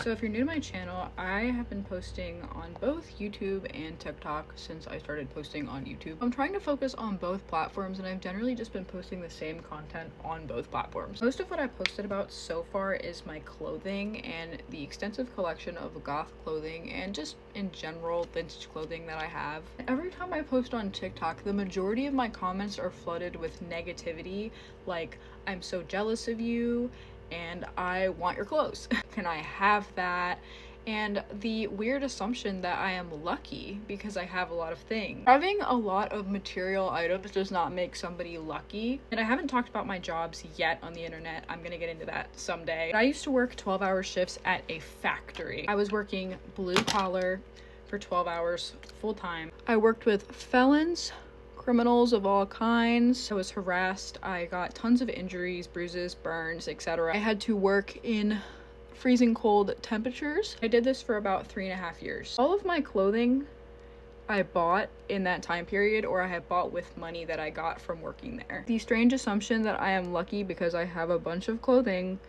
So if you're new to my channel, I have been posting on both YouTube and TikTok since I started posting on YouTube. I'm trying to focus on both platforms, and I've generally just been posting the same content on both platforms. Most of what I've posted about so far is my clothing and the extensive collection of goth clothing and just in general vintage clothing that I have. Every time I post on TikTok, the majority of my comments are flooded with negativity, like, I'm so jealous of you, and I want your clothes. Can I have that? And the weird assumption that I am lucky because I have a lot of things. Having a lot of material items does not make somebody lucky. And I haven't talked about my jobs yet on the internet. I'm gonna get into that someday. I used to work 12-hour shifts at a factory. I was working blue collar for 12 hours full time. I worked with felons, criminals of all kinds. I was harassed. I got tons of injuries, bruises, burns, etc. I had to work in freezing cold temperatures. I did this for about 3.5 years. All of my clothing I bought in that time period, or I had bought with money that I got from working there. The strange assumption that I am lucky because I have a bunch of clothing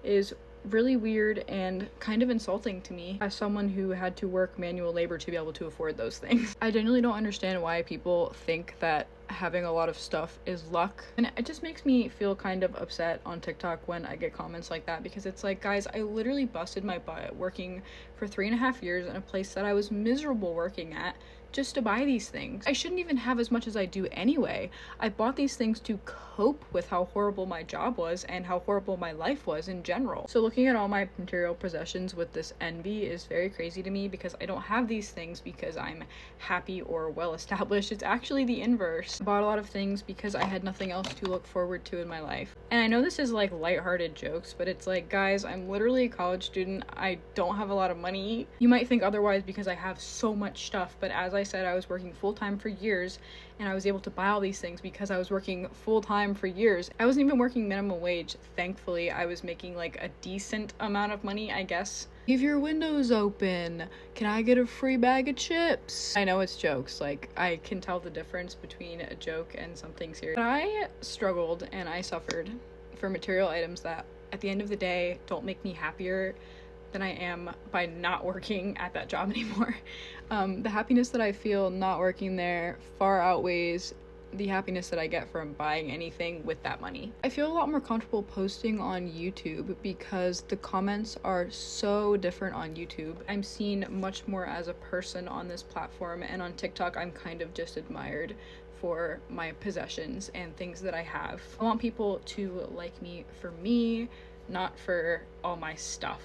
is really weird and kind of insulting to me as someone who had to work manual labor to be able to afford those things. I genuinely don't understand why people think that having a lot of stuff is luck, and it just makes me feel kind of upset on TikTok when I get comments like that, because it's like, guys, I literally busted my butt working for 3.5 years in a place that I was miserable working at just to buy these things. I shouldn't even have as much as I do anyway. I bought these things to cope with how horrible my job was and how horrible my life was in general. So looking at all my material possessions with this envy is very crazy to me, because I don't have these things because I'm happy or well established. It's actually the inverse. I bought a lot of things because I had nothing else to look forward to in my life. And I know this is like lighthearted jokes, but it's like, guys, I'm literally a college student. I don't have a lot of money. You might think otherwise because I have so much stuff, but as I said, I was working full-time for years, and I was able to buy all these things because I was working full-time for years. I wasn't even working minimum wage. Thankfully, I was making like a decent amount of money, I guess. Leave your windows open. Can I get a free bag of chips? I know it's jokes. Like, I can tell the difference between a joke and something serious. But I struggled and I suffered for material items that at the end of the day don't make me happier than I am by not working at that job anymore. The happiness that I feel not working there far outweighs the happiness that I get from buying anything with that money. I feel a lot more comfortable posting on YouTube because the comments are so different on YouTube. I'm seen much more as a person on this platform, and on TikTok I'm kind of just admired for my possessions and things that I have. I want people to like me for me, not for all my stuff.